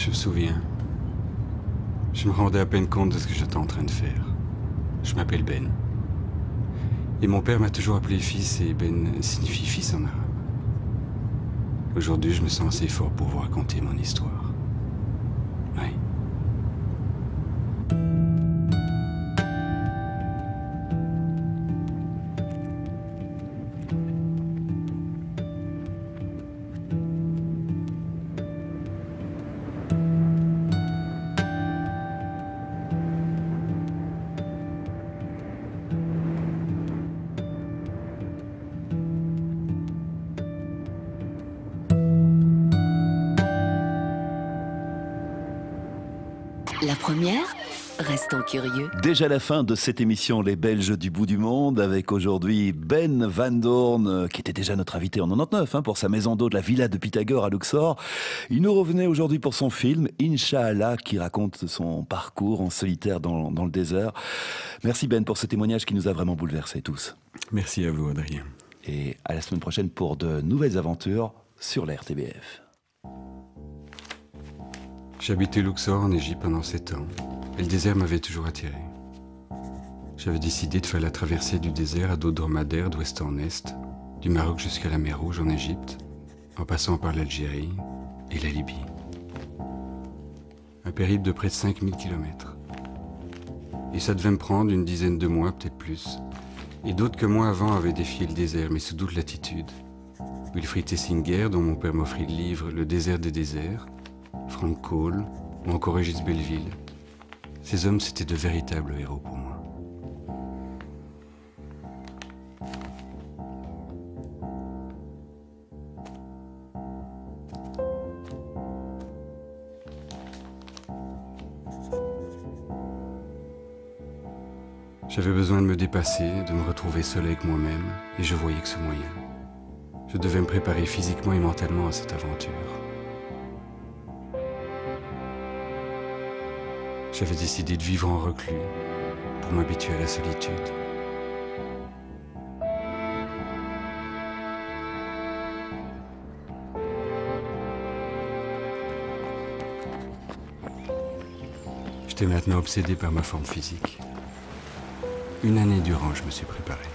me souviens. Je me rendais à peine compte de ce que j'étais en train de faire. Je m'appelle Ben. Et mon père m'a toujours appelé fils et Ben signifie fils en arabe. Aujourd'hui, je me sens assez fort pour vous raconter mon histoire. Oui. La première, restons curieux. Déjà la fin de cette émission Les Belges du bout du monde, avec aujourd'hui Ben Van Doorn, qui était déjà notre invité en 99 pour sa maison d'eau de la Villa de Pythagore à Luxor. Il nous revenait aujourd'hui pour son film Inch'Allah, qui raconte son parcours en solitaire dans le désert. Merci Ben pour ce témoignage qui nous a vraiment bouleversés tous. Merci à vous, Adrien. Et à la semaine prochaine pour de nouvelles aventures sur la RTBF. J'habitais Luxor en Égypte pendant 7 ans, et le désert m'avait toujours attiré. J'avais décidé de faire la traversée du désert à dos dromadaire d'ouest en est, du Maroc jusqu'à la mer Rouge en Égypte, en passant par l'Algérie et la Libye. Un périple de près de 5000 km. Et ça devait me prendre une dizaine de mois, peut-être plus. Et d'autres que moi avant avaient défié le désert, mais sous d'autres latitudes. Wilfried Tessinger, dont mon père m'offrit le livre Le désert des déserts, Frank Cole ou encore Régis Belleville. Ces hommes, c'étaient de véritables héros pour moi. J'avais besoin de me dépasser, de me retrouver seul avec moi-même, et je voyais que ce moyen. Je devais me préparer physiquement et mentalement à cette aventure. J'avais décidé de vivre en reclus pour m'habituer à la solitude. J'étais maintenant obsédé par ma forme physique. Une année durant, je me suis préparé.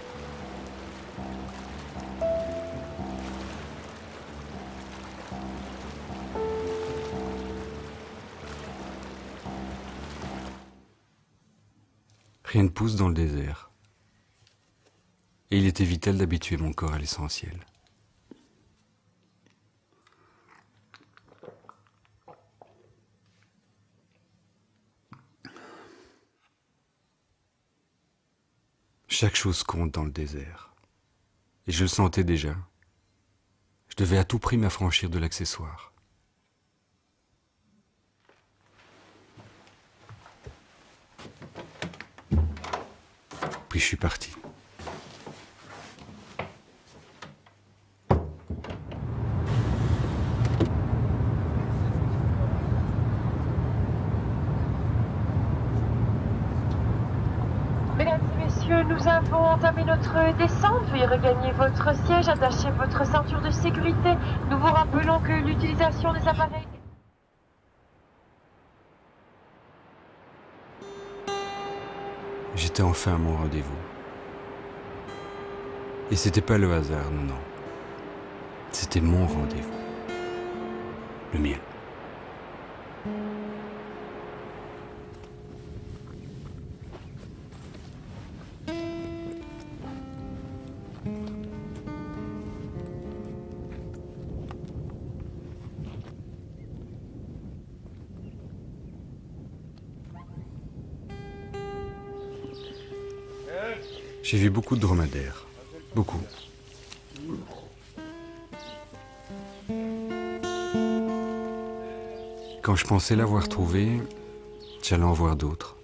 Rien ne pousse dans le désert. Et il était vital d'habituer mon corps à l'essentiel. Chaque chose compte dans le désert. Et je le sentais déjà. Je devais à tout prix m'affranchir de l'accessoire. Puis je suis parti. Mesdames et messieurs, nous avons entamé notre descente. Veuillez regagner votre siège, attachez votre ceinture de sécurité. Nous vous rappelons que l'utilisation des appareils... J'étais enfin à mon rendez-vous. Et c'était pas le hasard, non, non. C'était mon rendez-vous. Le mien. J'ai vu beaucoup de dromadaires. Beaucoup. Quand je pensais l'avoir trouvé, j'allais en voir d'autres.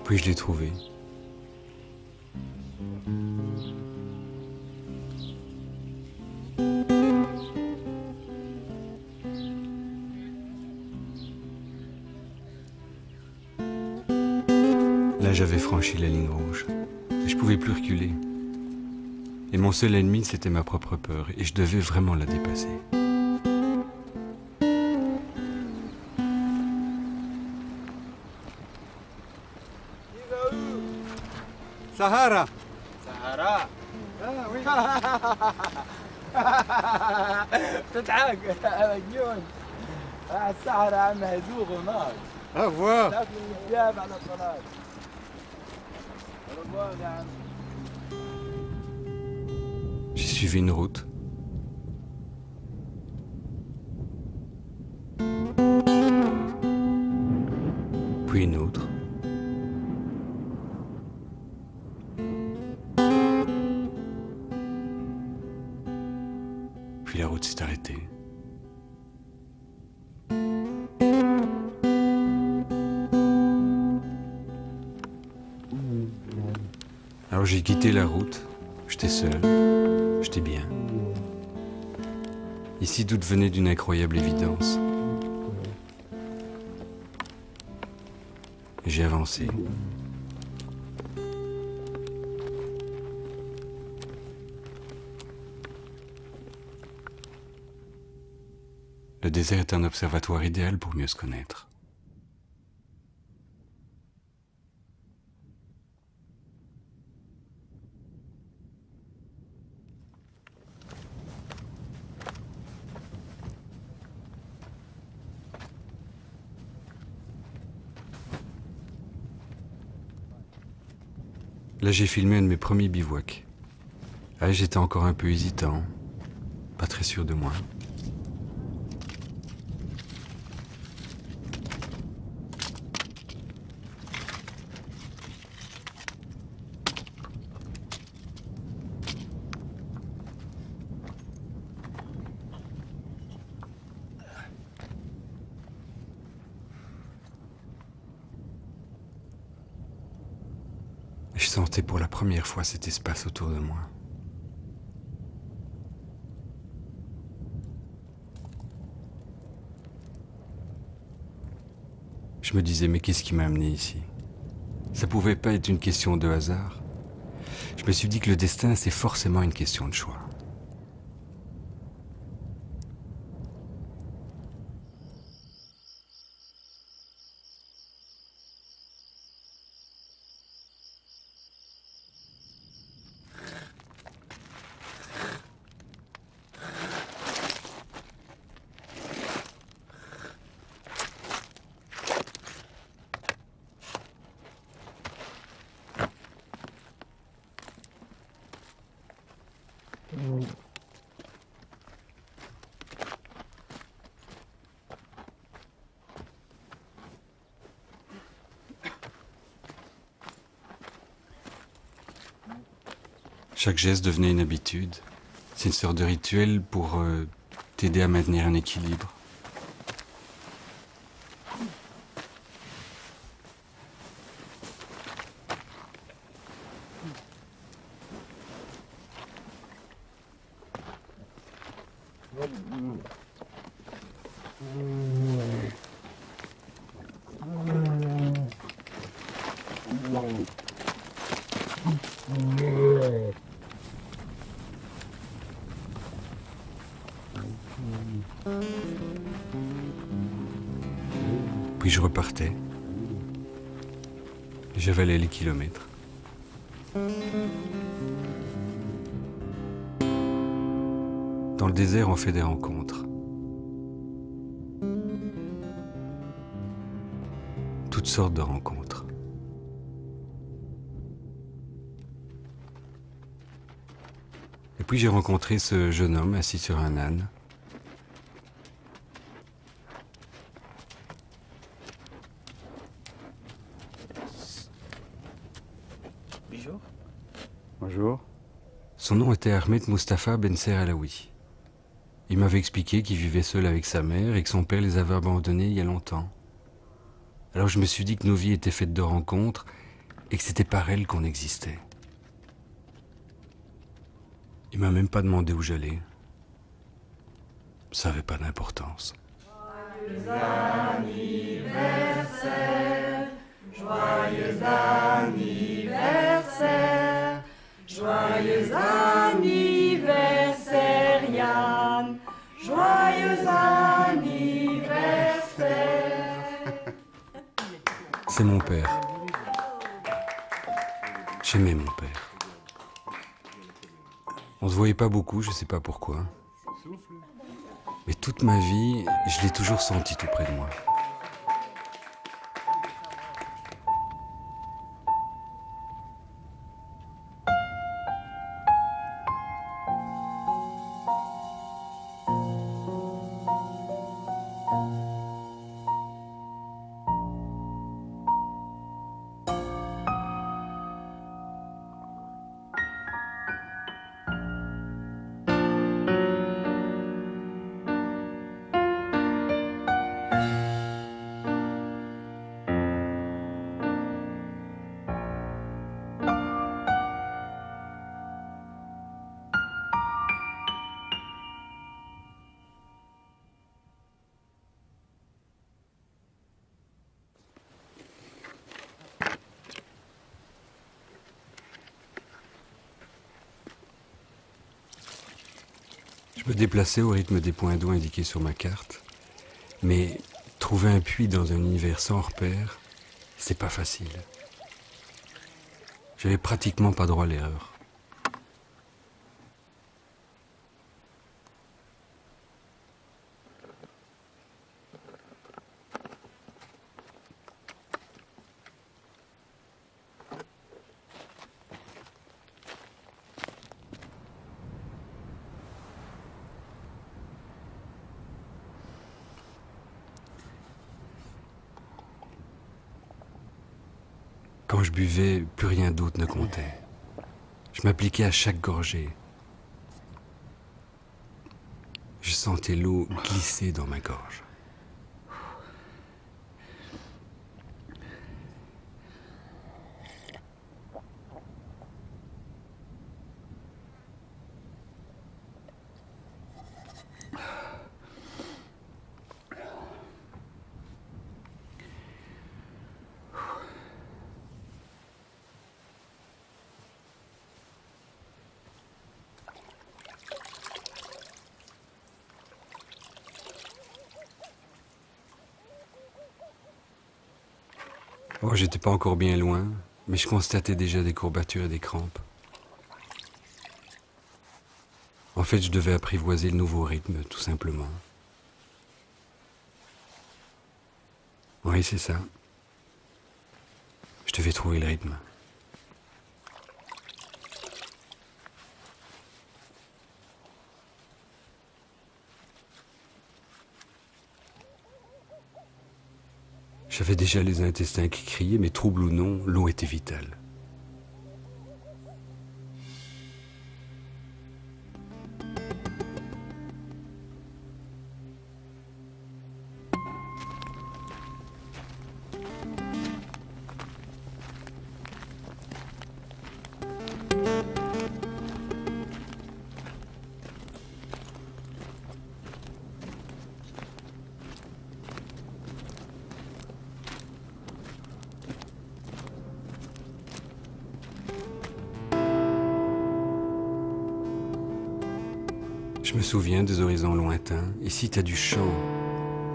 Puis je l'ai trouvé. Là, j'avais franchi la ligne rouge. Et je pouvais plus reculer. Et mon seul ennemi, c'était ma propre peur. Et je devais vraiment la dépasser. Sahara. Sahara. Ah oui. تضحك مجنون. السحرة عم هزوغ ونار. Au revoir. شاف الثياب على الصلاة. J'ai suivi une route. Puis une autre. Puis la route s'est arrêtée. Alors j'ai quitté la route. J'étais seul. J'étais bien. Ici, tout venait d'une incroyable évidence. Et j'ai avancé. Le désert est un observatoire idéal pour mieux se connaître. Là, j'ai filmé un de mes premiers bivouacs. Ah, j'étais encore un peu hésitant, pas très sûr de moi. Je sentais pour la première fois cet espace autour de moi. Je me disais, mais qu'est-ce qui m'a amené ici? Ça pouvait pas être une question de hasard. Je me suis dit que le destin, c'est forcément une question de choix. Chaque geste devenait une habitude. C'est une sorte de rituel pour t'aider à maintenir un équilibre. Puis je repartais. J'avalais les kilomètres. Dans le désert, on fait des rencontres. Toutes sortes de rencontres. Et puis j'ai rencontré ce jeune homme assis sur un âne. Bonjour. Bonjour. Son nom était Ahmed Mustafa Benser Alaoui. Il m'avait expliqué qu'il vivait seul avec sa mère et que son père les avait abandonnés il y a longtemps. Alors je me suis dit que nos vies étaient faites de rencontres et que c'était par elle qu'on existait. Il m'a même pas demandé où j'allais. Ça avait pas d'importance. Joyeux anniversaire, joyeux anniversaire, joyeux anniversaire Yann, joyeux anniversaire. C'est mon père. J'aimais mon père. On se voyait pas beaucoup, je sais pas pourquoi. Mais toute ma vie, je l'ai toujours senti tout près de moi. Je me déplaçais au rythme des points d'eau indiqués sur ma carte, mais trouver un puits dans un univers sans repère, c'est pas facile. J'avais pratiquement pas droit à l'erreur. Quand je buvais, plus rien d'autre ne comptait. Je m'appliquais à chaque gorgée. Je sentais l'eau glisser dans ma gorge. Oh, j'étais pas encore bien loin, mais je constatais déjà des courbatures et des crampes. En fait, je devais apprivoiser le nouveau rythme, tout simplement. Oui, c'est ça. Je devais trouver le rythme. J'avais déjà les intestins qui criaient, mais trouble ou non, l'eau était vitale. Je me souviens des horizons lointains, et si t'as du champ,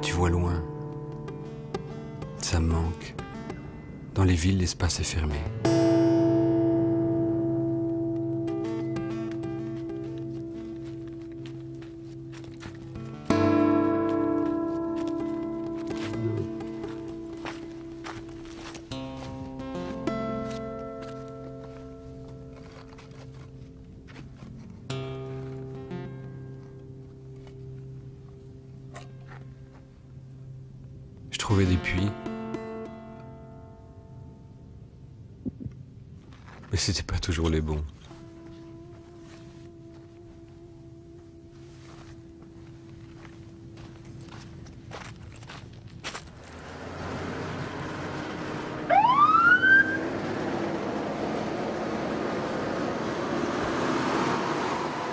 tu vois loin. Ça me manque. Dans les villes, l'espace est fermé. Je trouvais des puits. Mais c'était pas toujours les bons.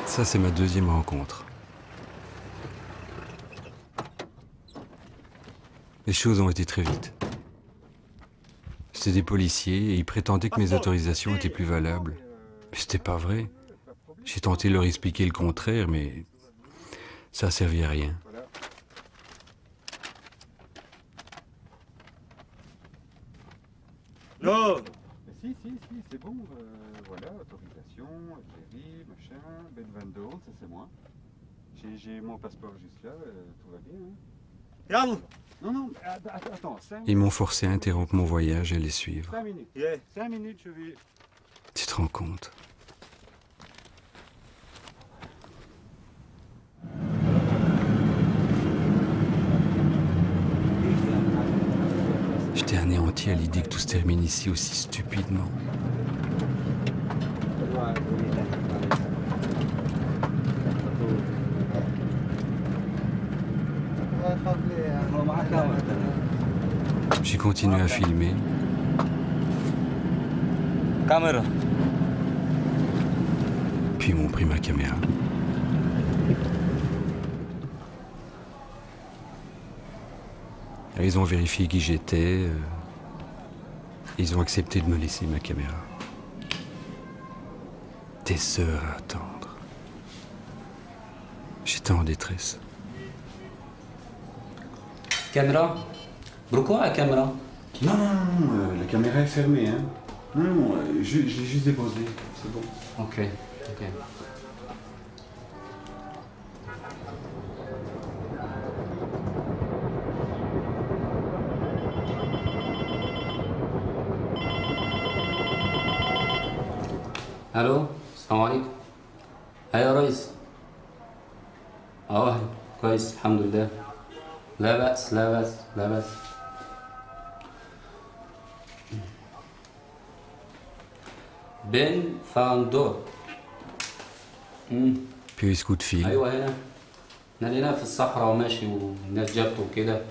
Ça, c'est ma deuxième rencontre. Les choses ont été très vite. C'était des policiers et ils prétendaient que mes autorisations étaient plus valables. Mais c'était pas vrai. J'ai tenté de leur expliquer le contraire, mais ça a servi à rien. Non. Si, c'est bon. Voilà, autorisation, Algérie, machin, Ben Van Dorn, ça c'est moi. J'ai mon passeport juste là, tout va bien. Regarde. Non, attends, 5 minutes. Ils m'ont forcé à interrompre mon voyage et à les suivre. 5 minutes. Yeah. 5 minutes, je vais... Tu te rends compte? J'étais anéanti à l'idée que tout se termine ici aussi stupidement. J'ai continué à filmer. Caméra. Puis ils m'ont pris ma caméra. Ils ont vérifié qui j'étais. Ils ont accepté de me laisser ma caméra. Des heures à attendre. J'étais en détresse. Caméra? Pourquoi la caméra? Non, la caméra est fermée, hein. Non, je l'ai juste déposée, c'est bon. Ok. الو السلام عليكم. ايوه يا ريس. كويس الحمد لله. لا بأس. بن فاندور. Puis coup de fil. ايوه هنا. انا هنا في الصحراء وماشي والناس جابته وكده.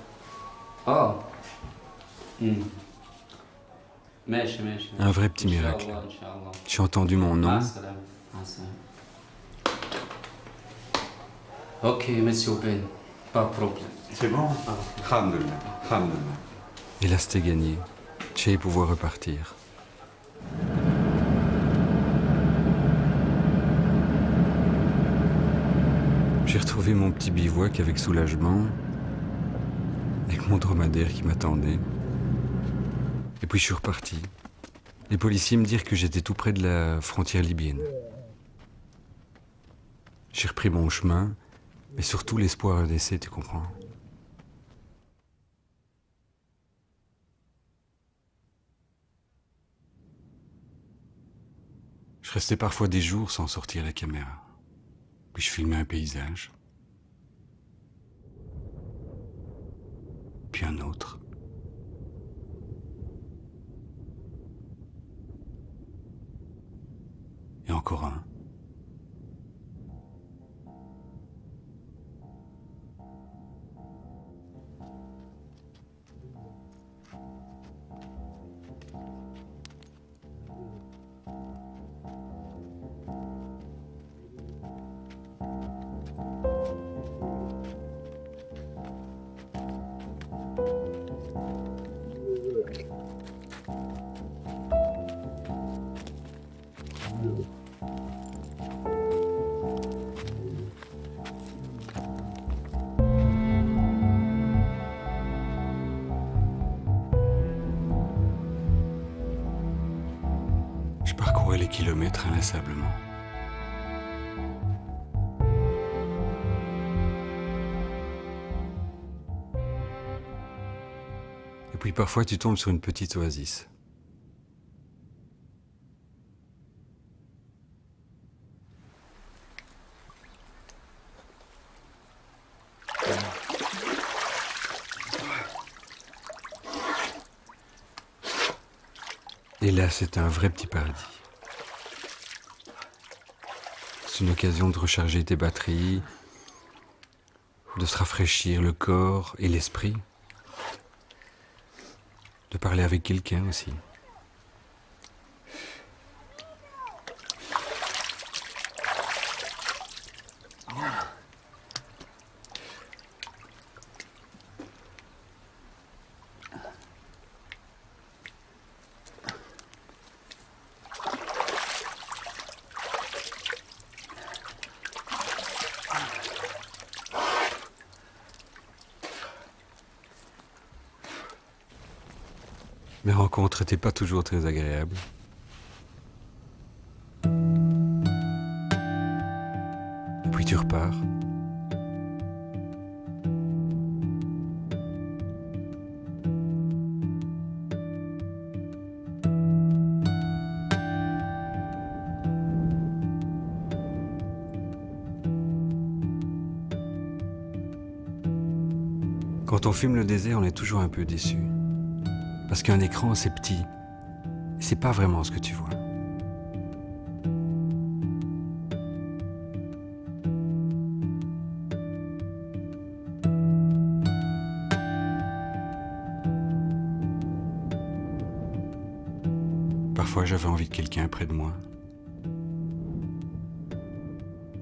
ماشي. Un vrai petit miracle. J'ai entendu mon nom. Ok, monsieur Ben, pas de problème. C'est bon. Alhamdulillah. Et là, c'était gagné. J'allais pouvoir repartir. J'ai retrouvé mon petit bivouac avec soulagement, avec mon dromadaire qui m'attendait. Et puis je suis reparti. Les policiers me dirent que j'étais tout près de la frontière libyenne. J'ai repris mon chemin, mais surtout l'espoir d'un essai, tu comprends? Je restais parfois des jours sans sortir la caméra. Puis je filmais un paysage. Puis un autre. Et encore un. Je parcourais les kilomètres inlassablement. Et puis parfois tu tombes sur une petite oasis. Et là, c'est un vrai petit paradis. C'est une occasion de recharger tes batteries, de se rafraîchir le corps et l'esprit, de parler avec quelqu'un aussi. Mes rencontres n'étaient pas toujours très agréables. Et puis tu repars. Quand on filme le désert, on est toujours un peu déçu. Parce qu'un écran, c'est petit. C'est pas vraiment ce que tu vois. Parfois, j'avais envie de quelqu'un près de moi.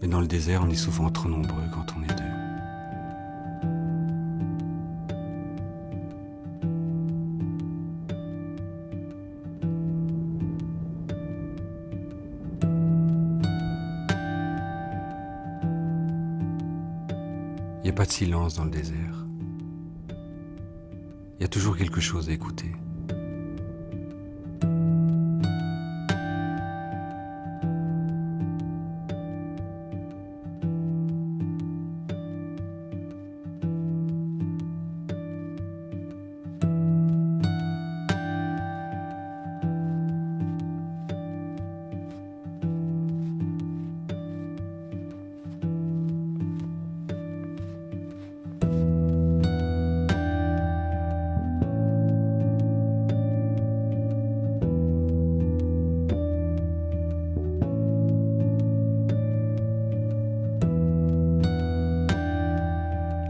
Mais dans le désert, on est souvent trop nombreux quand on est deux. Il n'y a pas de silence dans le désert. Il y a toujours quelque chose à écouter.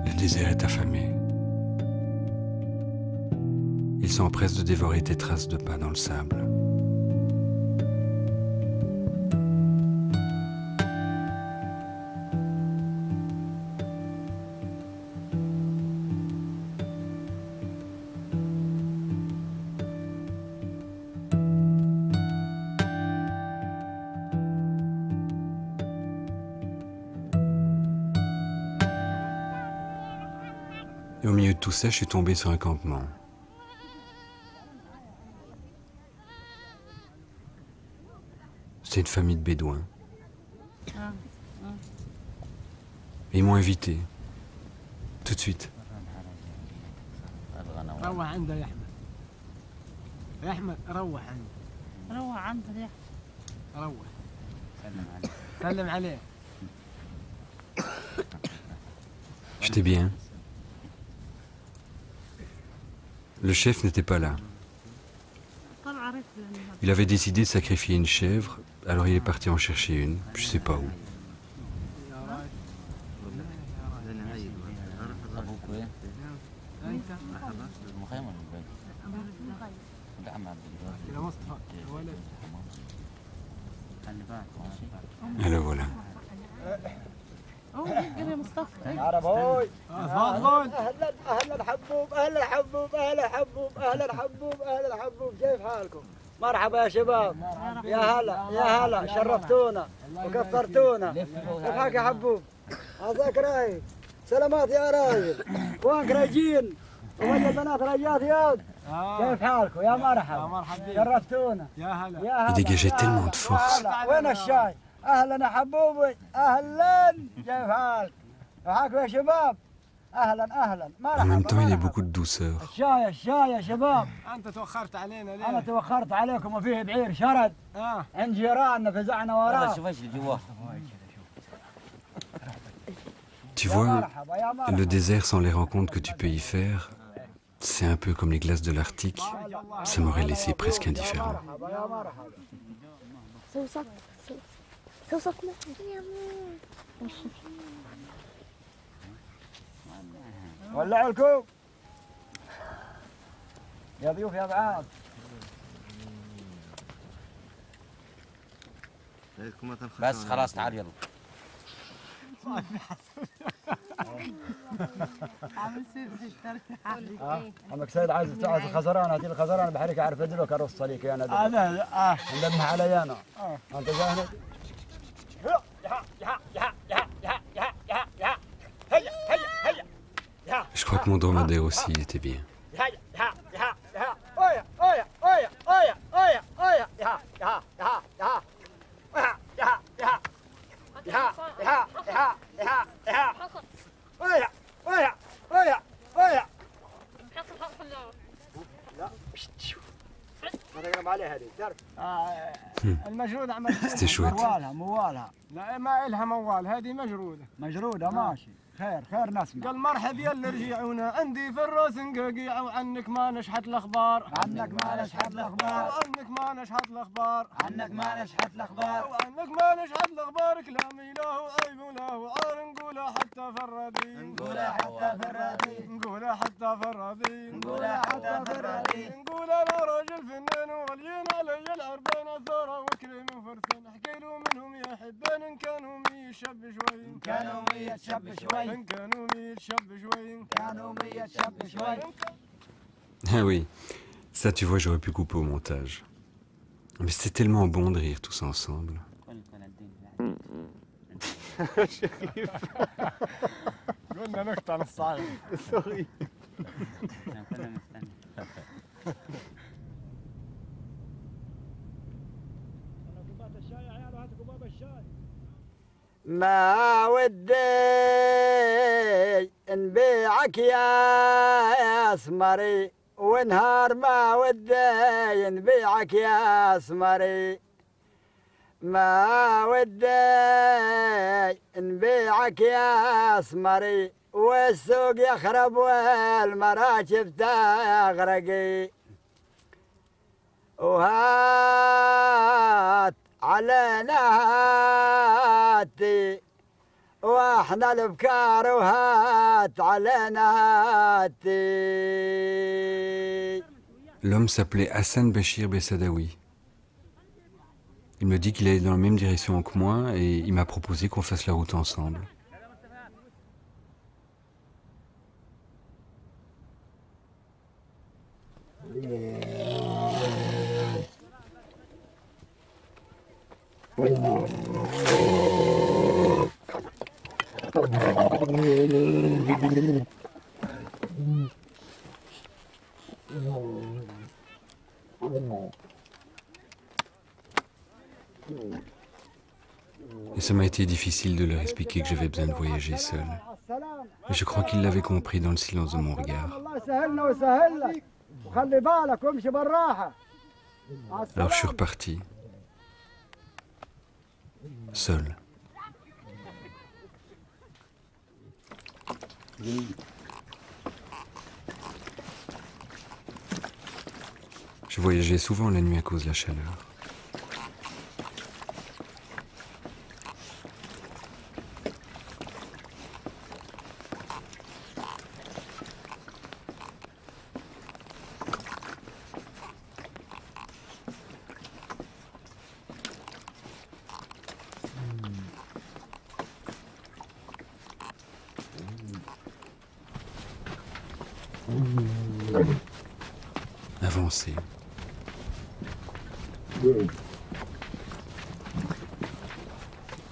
Le désert est affamé. Il s'empresse de dévorer tes traces de pas dans le sable. Et au milieu de tout ça, je suis tombé sur un campement. C'était une famille de bédouins. Et ils m'ont invité. Tout de suite. روح عنده يا احمد يا احمد روح عنده روح عنده يا روح سلم عليه J'étais bien. Le chef n'était pas là. Il avait décidé de sacrifier une chèvre, alors il est parti en chercher une, je sais pas où. Et le voilà. عربوي تفضل اهلا حبوب اهلا حبوب اهلا حبوب اهلا حبوب اهلا حبوب كيف حالكم؟ مرحبا يا شباب يا هلا يا هلا شرفتونا وكثرتونا كيف حالك يا حبوب؟ عساك رايق سلامات يا راجل وينك راجين؟ وين البنات راجات ياض؟ كيف حالكم يا مرحبا شرفتونا يا هلا يا هلا Il dégageait tellement de force. وين الشاي؟ اهلا يا حبوبي اهلا كيف حالك؟ معاكم يا شباب اهلا اهلا En même temps, il y a beaucoup de douceur. الشاي يا شباب انت توخرت علينا ليه؟ انا توخرت عليكم وفيه بعير شرد عند جيراننا فزعنا وراه Tu vois, le désert sans les rencontres que tu peux y faire, c'est un peu comme les glaces de l'Arctique. Ça m'aurait laissé presque indifférent. ولعوا لكم يا ضيوف يا بعاد بس خلاص تعال يلا عمك سيد عايز تعرف الخزران هاتي الخزران بحرك اعرف ادلك ارص عليك يا ندى انا ندمها علي انا انت جاهز Je crois que mon dromadaire aussi était bien. هيا C'était chouette. موالها لا ما إلها موال هذه مجرودة ماشي خير نسمع قال مرحب يا اللي رجعونا عندي في الراس نقيع وعنك ما نشحت الاخبار عنك ما نشحت الاخبار كلامي له عيب وله عار نقولها حتى في الردين نقولها انا راجل فنان وغليان علي العربان ثوره وكريم وفرسان احكي له منهم يا حبان ان كانوا يشب شوي Ah oui, ça tu vois, j'aurais pu couper au montage. Mais c'était tellement bon de rire tous ensemble. قلنا نقطع نص ساعة سوري ما ودي نبيعك يا اسمري ونهار ما ودي نبيعك يا اسمري ما ودي نبيعك يا اسمري والسوق يخرب والمراكب تغرقي وهات علينا هاتي واحنا الابكار وهات علينا هاتي. L'homme s'appelait Hassan Bachir Bessadawi. Il me dit qu'il allait dans la même direction que moi et il m'a proposé qu'on fasse la route ensemble. Et ça m'a été difficile de leur expliquer que j'avais besoin de voyager seul. Mais je crois qu'ils l'avaient compris dans le silence de mon regard. Alors je suis reparti, seul. Je voyageais souvent la nuit à cause de la chaleur. Avancer.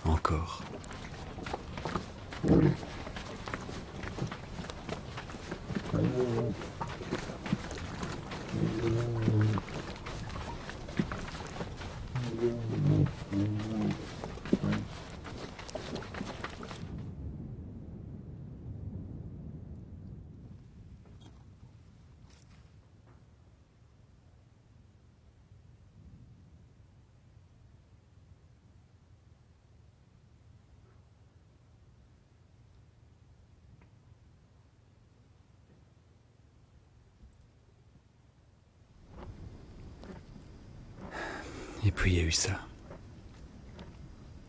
Encore. Et puis il y a eu ça.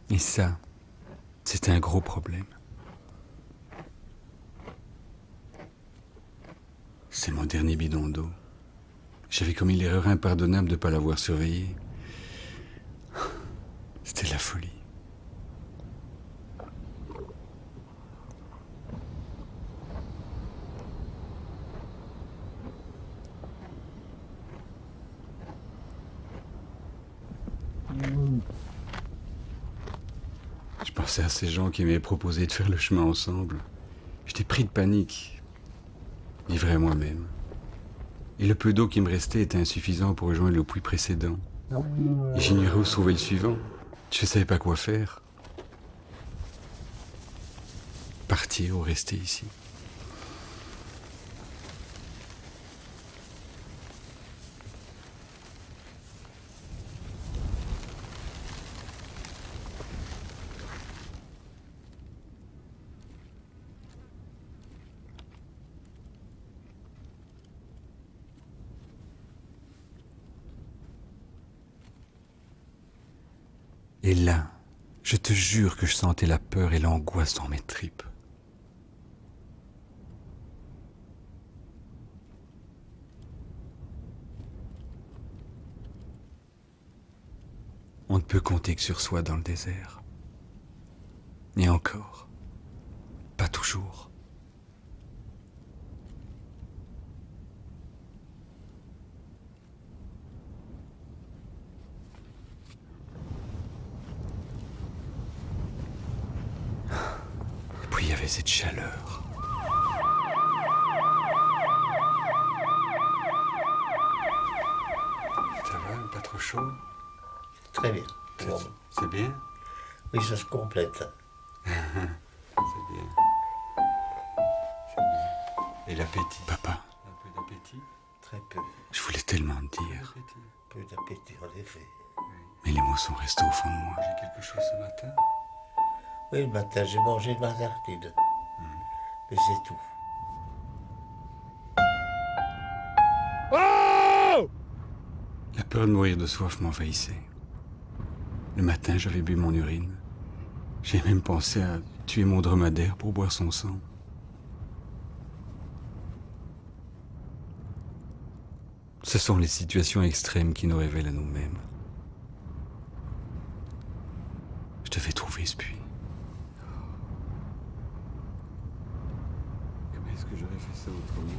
Et ça, c'était un gros problème. C'est mon dernier bidon d'eau. J'avais commis l'erreur impardonnable de ne pas l'avoir surveillé. C'était la folie. Je pensais à ces gens qui m'avaient proposé de faire le chemin ensemble. J'étais pris de panique, livré à moi-même. Et le peu d'eau qui me restait était insuffisant pour rejoindre le puits précédent. Et j'ignorais où se trouvait le suivant. Je ne savais pas quoi faire. partir ou rester ici. Et là, je te jure que je sentais la peur et l'angoisse dans mes tripes. On ne peut compter que sur soi dans le désert. Et encore, pas toujours. Et puis il y avait cette chaleur. Ça va, pas trop chaud? Très bien. C'est bien? Oui, ça se complète. C'est bien. C'est bien. Et l'appétit? Papa, un peu d'appétit? Très peu. Je voulais tellement te dire. Peu d'appétit, en effet. Mais les mots sont restés au fond de moi. J'ai quelque chose ce matin? Oui, le matin, j'ai mangé de ma tartine. Mais c'est tout. La peur de mourir de soif m'envahissait. Le matin, j'avais bu mon urine. J'ai même pensé à tuer mon dromadaire pour boire son sang. Ce sont les situations extrêmes qui nous révèlent à nous-mêmes. Je devais trouver ce puits. Comment est-ce que j'aurais fait ça autrement?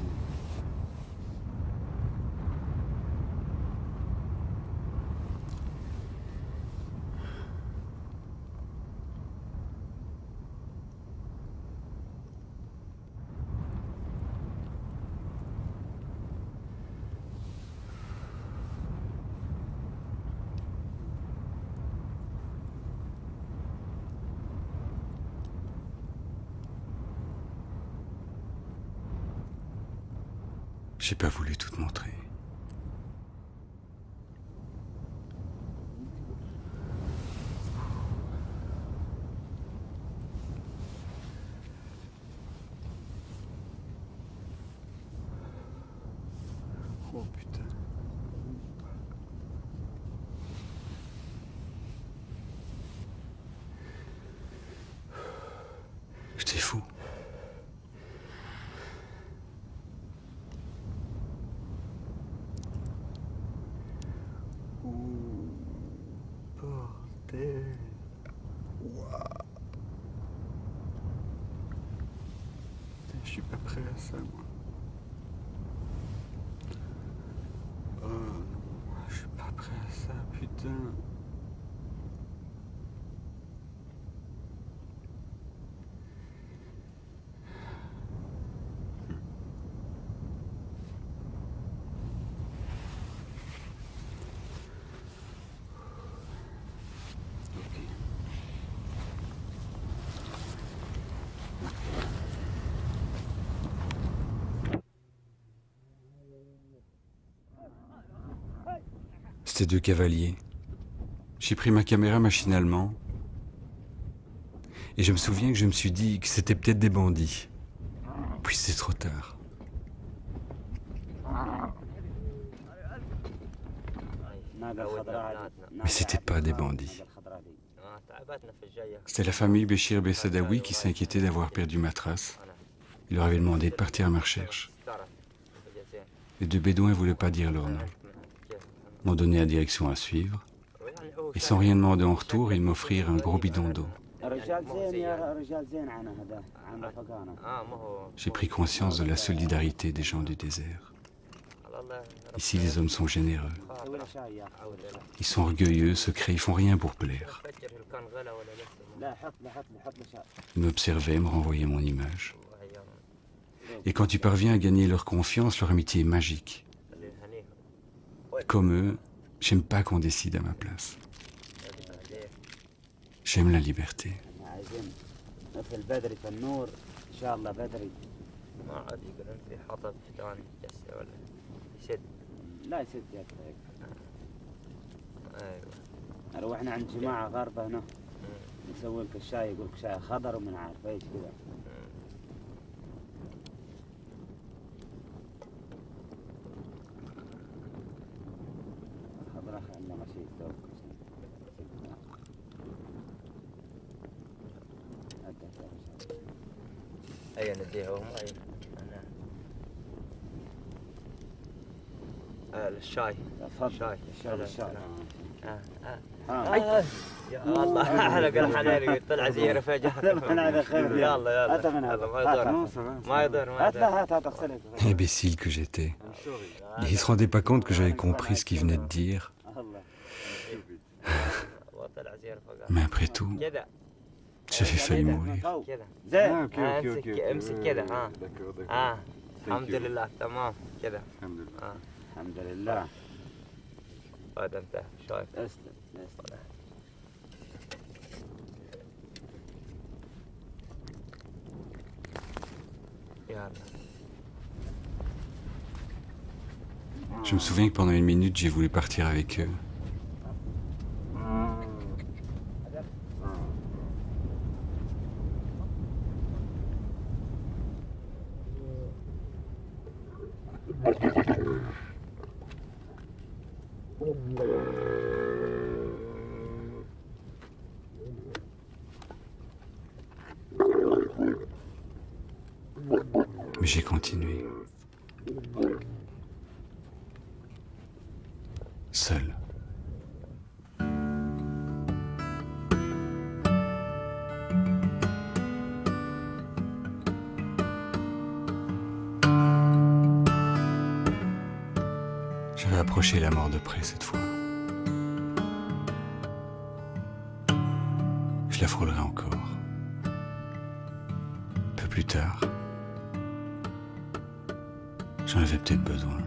J'ai pas voulu tout te montrer. Oh putain. J'étais fou. Bordel. Wow. Je suis pas prêt à ça, moi. Oh non, je suis pas prêt à ça, putain. C'était deux cavaliers. J'ai pris ma caméra machinalement. Et je me souviens que je me suis dit que c'était peut-être des bandits. Puis c'est trop tard. Mais c'était pas des bandits. C'était la famille Béchir Bessadaoui qui s'inquiétait d'avoir perdu ma trace. Il leur avait demandé de partir à ma recherche. Les deux bédouins ne voulaient pas dire leur nom. M'ont donné la direction à suivre, et sans rien demander en retour, ils m'offrirent un gros bidon d'eau. J'ai pris conscience de la solidarité des gens du désert. Ici, les hommes sont généreux. Ils sont orgueilleux, secrets, ils font rien pour plaire. Ils m'observaient, me renvoyaient mon image. Et quand tu parviens à gagner leur confiance, leur amitié est magique. Comme eux, j'aime pas qu'on décide à ma place. J'aime la liberté. مثل بدري النور ان شاء الله بدري. ما عاد يقولون في حطب ثاني جسه ولا يسد. لا يسد يدك. ايوه. روحنا عند جماعه غربه هنا يسوي لك الشاي، يقول لك شاي خضر ومن عارف ايش كذا. خضره خلنا ماشي يسوق. اي نديها وهم اي الشاي. تفضل. الشاي. يا الله انا قال حنان طلع زيره فجاه. يلا ما يضر. Imbécile que j'étais. Et il se rendait pas compte que j'avais compris ce qu'il venait de dire. Mais après tout, j'avais failli mourir. امسك كذا. ها الحمد لله تمام كذا. الحمد لله. هذا انتهى. شايف؟ اسلم. Je me souviens que pendant une minute, j'ai voulu partir avec eux. Mais j'ai continué. Seul. J'avais approché la mort de près cette fois. Je la frôlerai encore. Un peu plus tard, j'en avais peut-être besoin.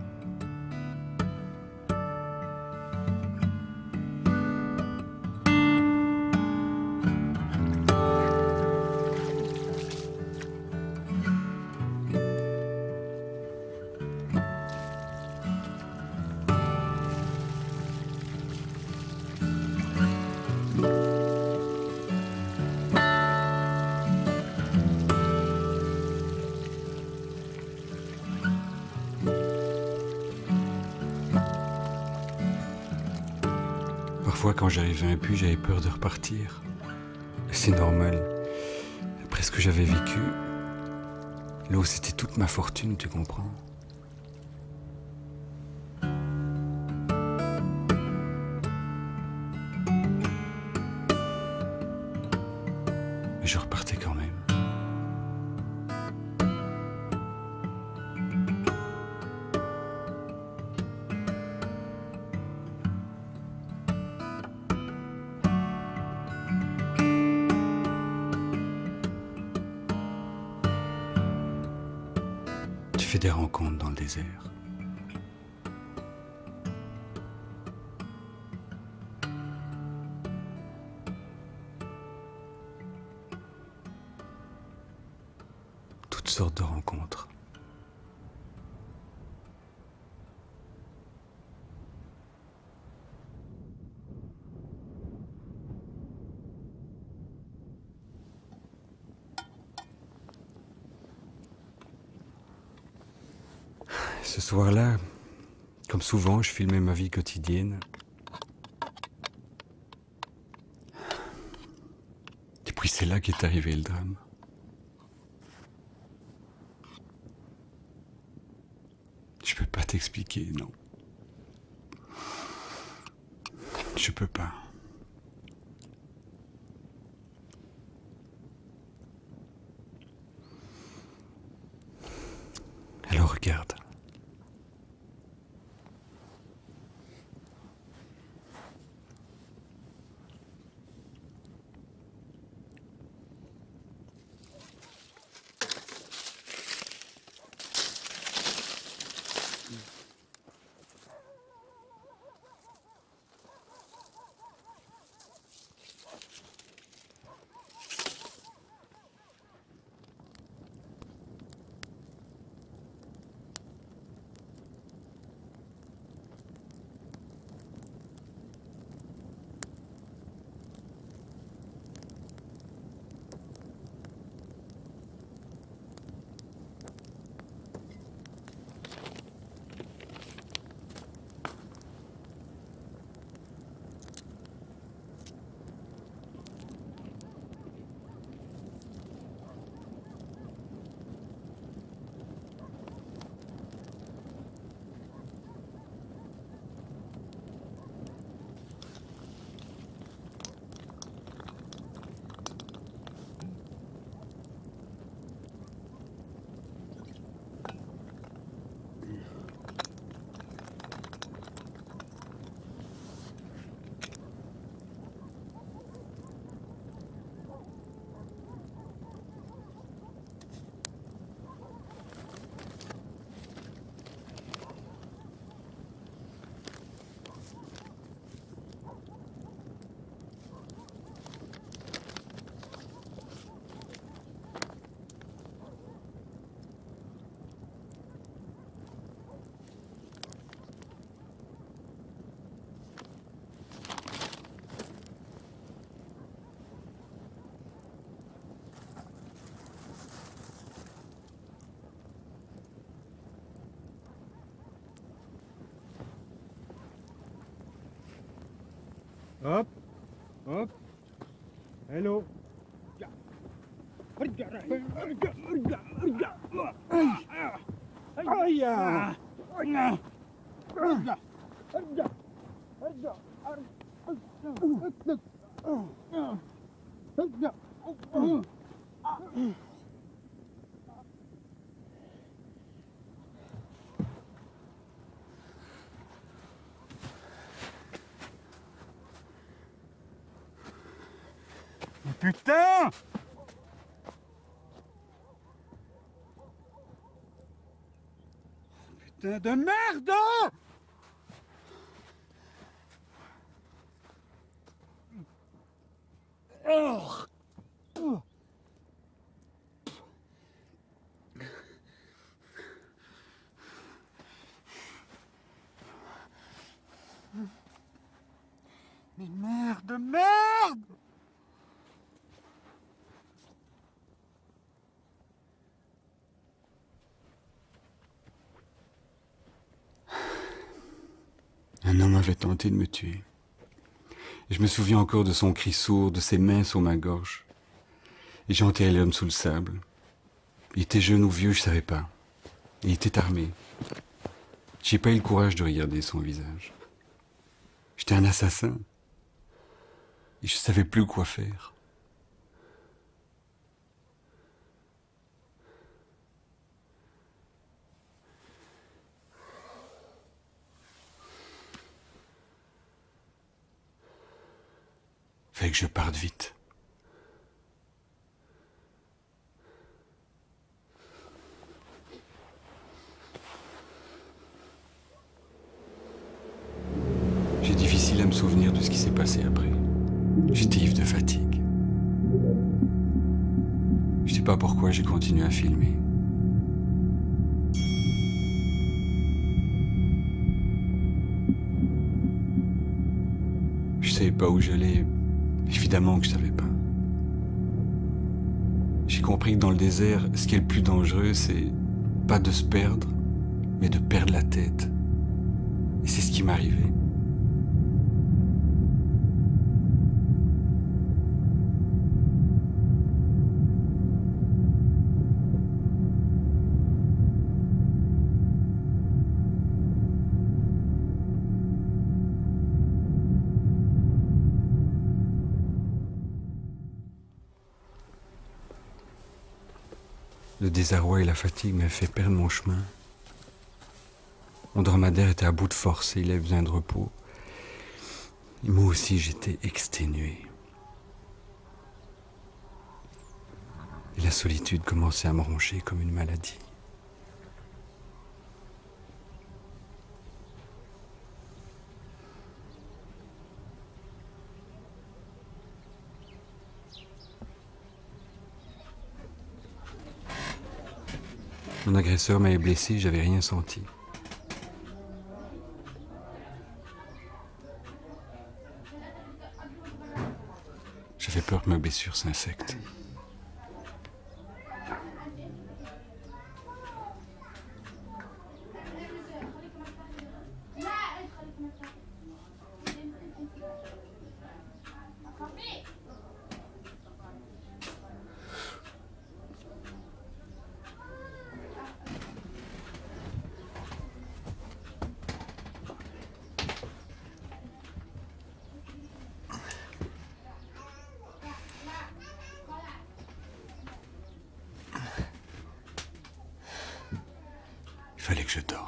Parfois, quand j'arrivais à un puits, j'avais peur de repartir. C'est normal. Après ce que j'avais vécu, l'eau, c'était toute ma fortune, tu comprends? Mais je repartais quand même. Tu fais des rencontres dans le désert. Toutes sortes de rencontres. Ce soir-là, comme souvent, je filmais ma vie quotidienne. Et puis c'est là qu'est arrivé le drame. Je peux pas t'expliquer, non. Je peux pas. Alors regarde. Hop, hop. Hello. Putain! Putain de merde! Mais merde, merde! Un homme avait tenté de me tuer. Et je me souviens encore de son cri sourd, de ses mains sur ma gorge. Et j'ai enterré l'homme sous le sable. Il était jeune ou vieux, je savais pas. Il était armé. J'ai pas eu le courage de regarder son visage. J'étais un assassin. Et je savais plus quoi faire. Fallait que je parte vite. J'ai difficile à me souvenir de ce qui s'est passé après. J'étais ivre de fatigue. Je sais pas pourquoi j'ai continué à filmer. Je savais pas où j'allais. Évidemment que je savais pas. J'ai compris que dans le désert, ce qui est le plus dangereux, c'est pas de se perdre, mais de perdre la tête. Et c'est ce qui m'arrivait. Le désarroi et la fatigue m'avaient fait perdre mon chemin. Mon dromadaire était à bout de force et il avait besoin de repos. Et moi aussi, j'étais exténué. Et la solitude commençait à me ronger comme une maladie. Mon agresseur m'avait blessé, j'avais rien senti. J'avais peur que ma blessure s'infecte. Il fallait que je dorme.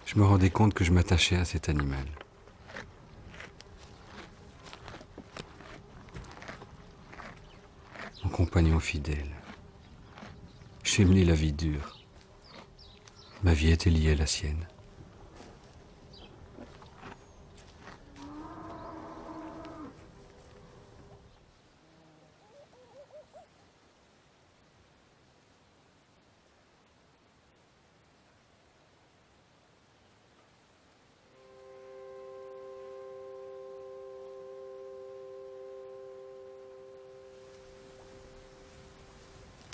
Je me rendais compte que je m'attachais à cet animal. Mon compagnon fidèle. J'ai mené la vie dure. Ma vie était liée à la sienne.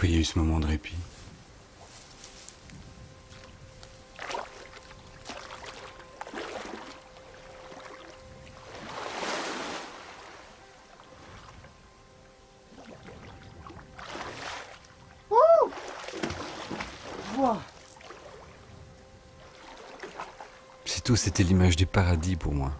Après, il y a eu ce moment de répit. C'est tout, c'était l'image du paradis pour moi.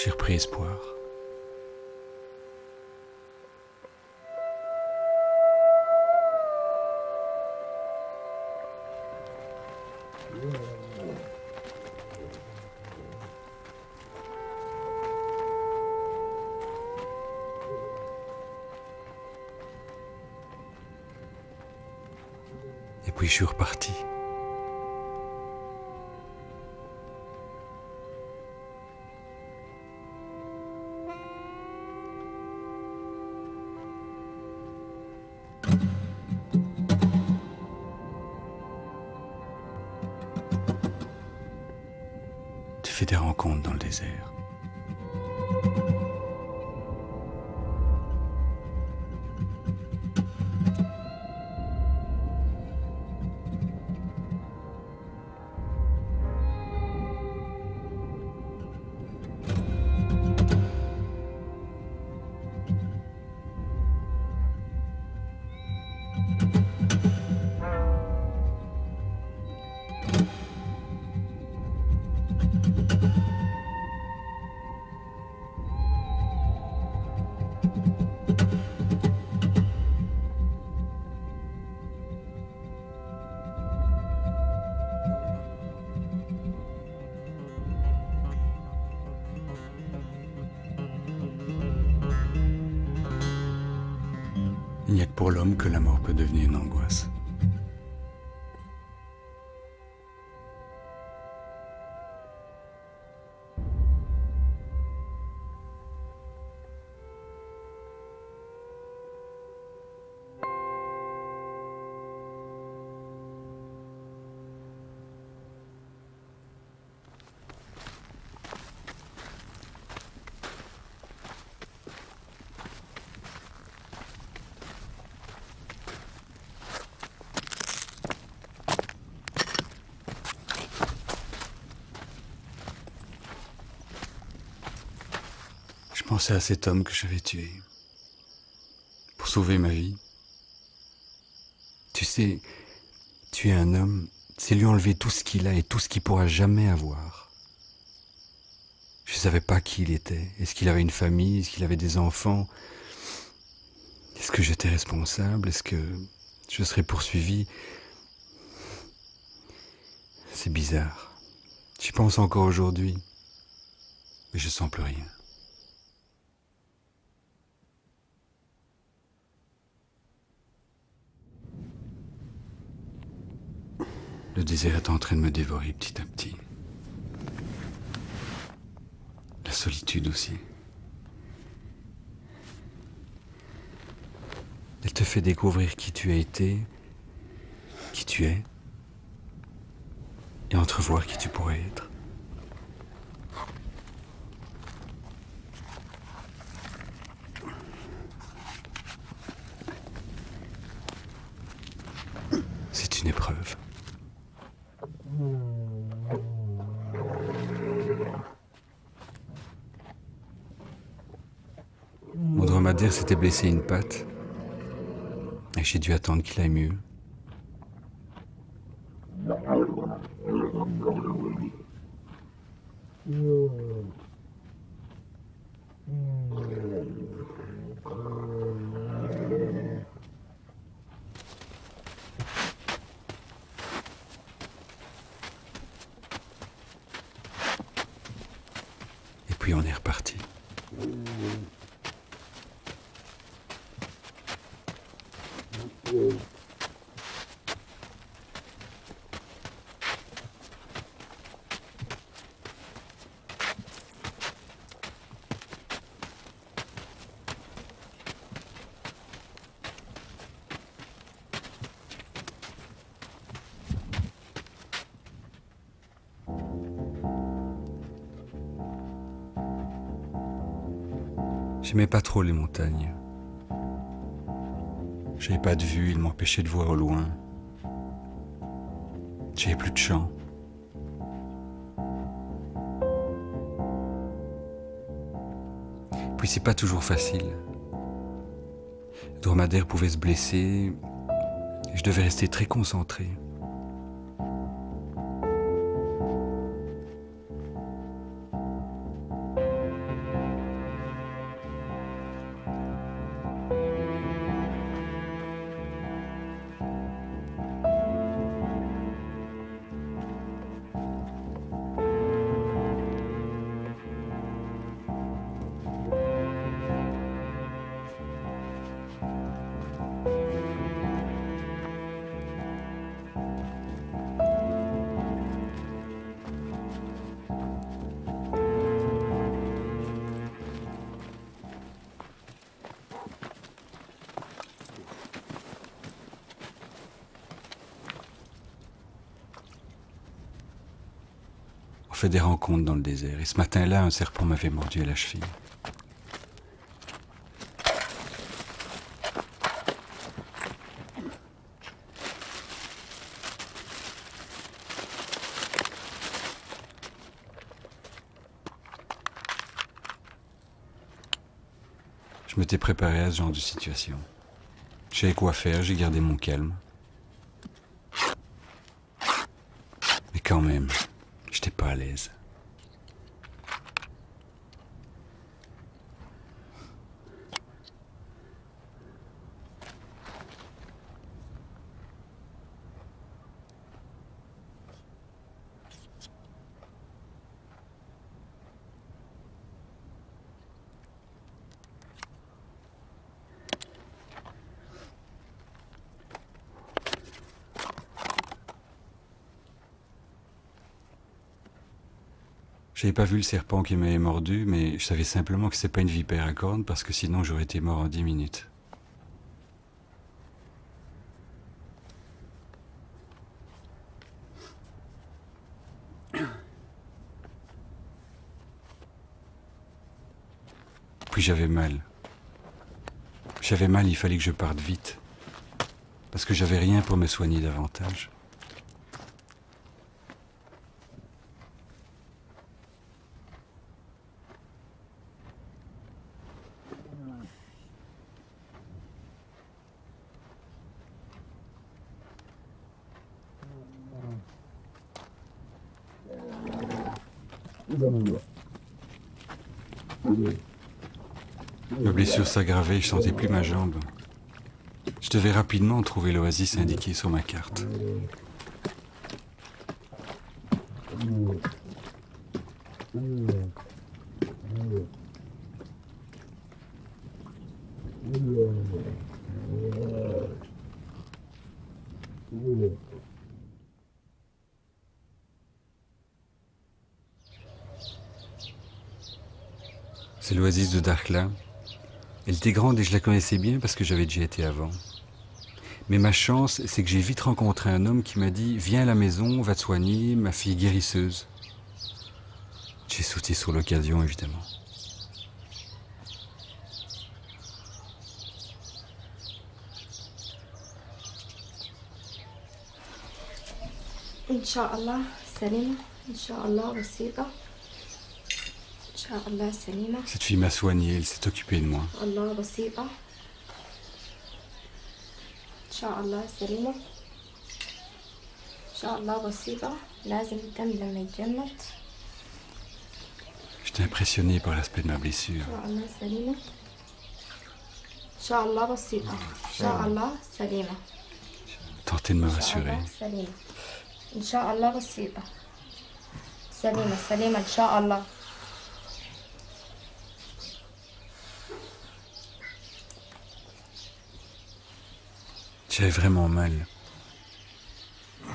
J'ai repris espoir. Et puis je suis reparti. Tu fais des rencontres dans le désert. Il n'y a que pour l'homme que la mort peut devenir une angoisse. Je pensais à cet homme que j'avais tué pour sauver ma vie. Tu sais, tuer un homme, c'est lui enlever tout ce qu'il a et tout ce qu'il pourra jamais avoir. Je ne savais pas qui il était. Est-ce qu'il avait une famille? Est-ce qu'il avait des enfants? Est-ce que j'étais responsable? Est-ce que je serais poursuivi? C'est bizarre. J'y pense encore aujourd'hui, mais je sens plus rien. Le désert est en train de me dévorer petit à petit. La solitude aussi. Elle te fait découvrir qui tu as été, qui tu es, et entrevoir qui tu pourrais être. C'est une épreuve. Mon dromadaire s'était blessé une patte et j'ai dû attendre qu'il aille mieux. puis on est reparti. J'aimais pas trop les montagnes. J'avais pas de vue, ils m'empêchaient de voir au loin. J'avais plus de chant. Puis c'est pas toujours facile. Le dromadaire pouvait se blesser et je devais rester très concentré. On fait des rencontres dans le désert. Et ce matin-là, un serpent m'avait mordu à la cheville. Je m'étais préparé à ce genre de situation. Je savais quoi faire, j'ai gardé mon calme. Mais quand même, j'étais pas à l'aise. J'avais pas vu le serpent qui m'avait mordu, mais je savais simplement que c'est pas une vipère à cornes parce que sinon j'aurais été mort en 10 minutes. Puis j'avais mal. J'avais mal, il fallait que je parte vite. Parce que j'avais rien pour me soigner davantage. Ma blessure s'aggravait, je sentais plus ma jambe. Je devais rapidement trouver l'oasis indiquée sur ma carte. C'est l'oasis de Dakhla. Elle était grande et je la connaissais bien parce que j'avais déjà été avant. Mais ma chance, c'est que j'ai vite rencontré un homme qui m'a dit « Viens à la maison, on va te soigner, ma fille est guérisseuse ». J'ai sauté sur l'occasion, évidemment. Inch'Allah, Salima. Inch'Allah, Wasita. Inch'Allah, Salima. Cette fille m'a soigné, elle s'est occupée de moi. Allah, Wasita. Inch'Allah, Salima. Inch'Allah, Wasita. Lazim الدم لما يتجمد. J'étais impressionné par l'aspect de ma blessure. Inch'Allah, Salima. Inch'Allah, Wasita. Inch'Allah, Salima. Tentez de me rassurer. Salima. Inch'Allah, Wasita. Salima, Salima, Inch'Allah. J'avais vraiment mal.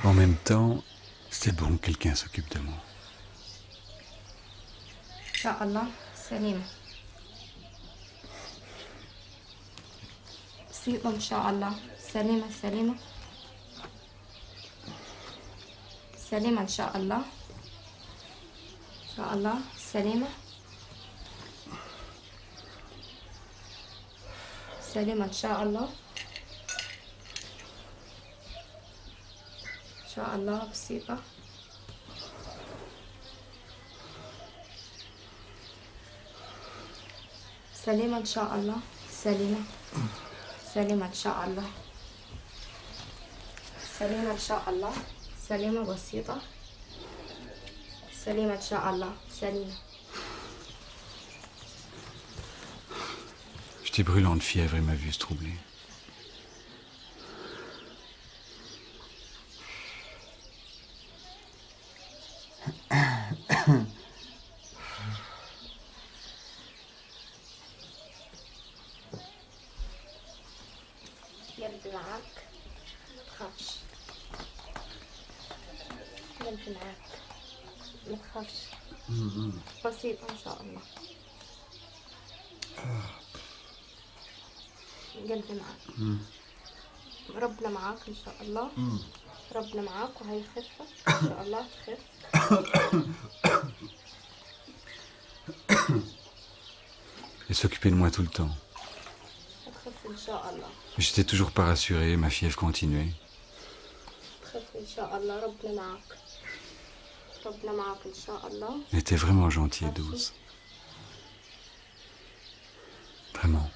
En même temps, c'était bon que quelqu'un s'occupe de moi. Inch'Allah, salima. بسيطة إن شاء الله سليمة سليمة سليمة إن شاء الله إن شاء الله سليمة سليمة إن شاء الله إن شاء الله بسيطة سليمة إن شاء الله سليمة سليمة إن شاء الله سليمة إن شاء الله سليمة بسيطة سليمة إن شاء الله سليمة. J'étais brûlant de fièvre et ma vue se troublait. قلبي معاك ما تخافش قلبي معاك ما تخافش بسيطة إن شاء الله قلبي معاك ربنا معاك إن شاء الله ربنا معاك وهيخف إن شاء الله تخف. Elle s'occupait de moi tout le temps. تخف إن شاء الله. J'étais toujours pas rassuré, ma fièvre continuait. تخف إن شاء الله ربنا معاك. ربنا معاك إن شاء الله. Elle était vraiment gentille et douce. Vraiment.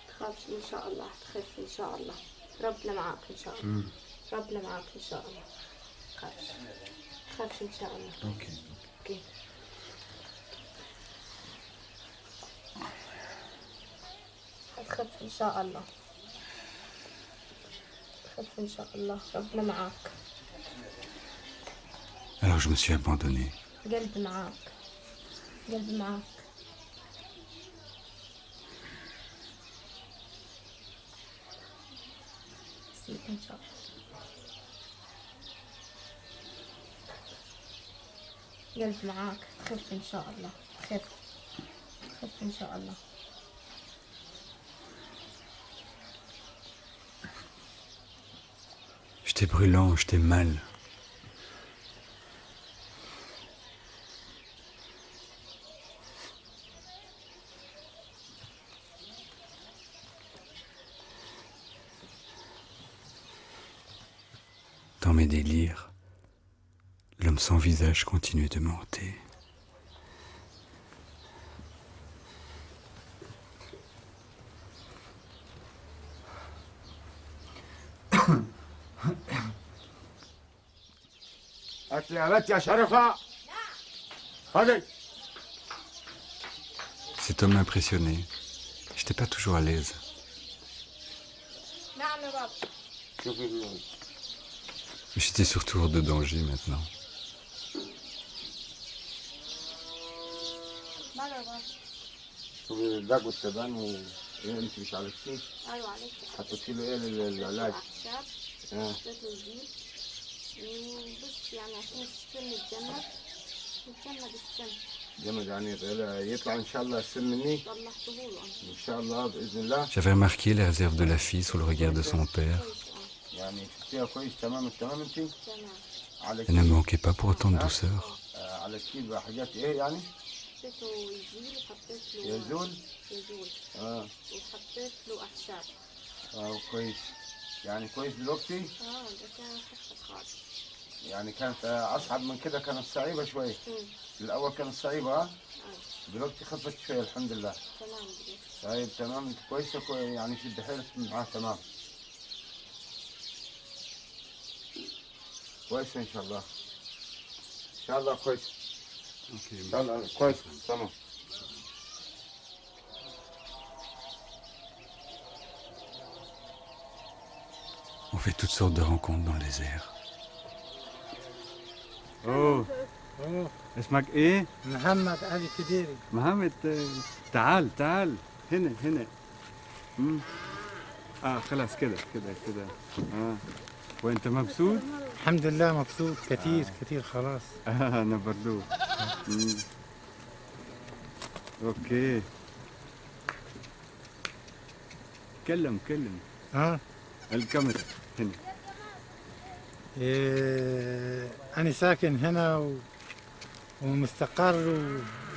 تخافش إن شاء الله تخف إن شاء الله ربنا معاك إن شاء الله. ربنا معاك إن شاء الله. تخافش تخافش إن شاء الله. أوكي. تخف إن شاء الله تخف إن شاء الله ربنا معاك. Alors je me suis abandonné. قلبي معاك قلبي معاك. بسيط إن شاء الله. قلبي معاك تخف إن شاء الله تخف تخف إن شاء الله. J'étais brûlant, j'étais mal. Dans mes délires, l'homme sans visage continuait de me hanter. Cet homme m'impressionnait. J'étais pas toujours à l'aise. J'étais surtout hors de danger maintenant. الدق والتبان وانت مش على الشيء. ايوه عليك. حطيتي له ايه للعلاج؟ حطيت له زيت وبس يعني عشان السم يتجمد يتجمد السم. جمد يعني يطلع ان شاء الله السم مني. طلعته له ان شاء الله باذن الله. J'avais remarqué les réserves de la fille sur le regard de son père. يعني شفتيها كويس تمام التمام انت؟ تمام. Elle ne me manquait pas pour autant de douceur. على الكيل بقى حاجات ايه يعني؟ حطيته يزيل وحطيت له يزول؟ يزول. وحطيت له اعشاب. كويس. يعني كويس دلوقتي؟ ده كان خفت خالص. يعني كانت اصعب من كده، كانت صعيبه شويه. الاول كانت صعيبه ها؟ دلوقتي خفت شويه الحمد لله. تمام. طيب تمام انت كويسه يعني شد حيلك معاه تمام. كويسه ان شاء الله. ان شاء الله كويس. اوكي. ان شاء الله كويس تمام. On fait toutes sortes de rencontres dans les airs. اوه اسمك ايه؟ محمد علي كديري. محمد تعال تعال هنا خلاص كده وانت مبسوط؟ الحمد لله مبسوط كتير خلاص. انا برضو. اوكي. كلم. الكاميرا هنا. أنا ساكن هنا ومستقر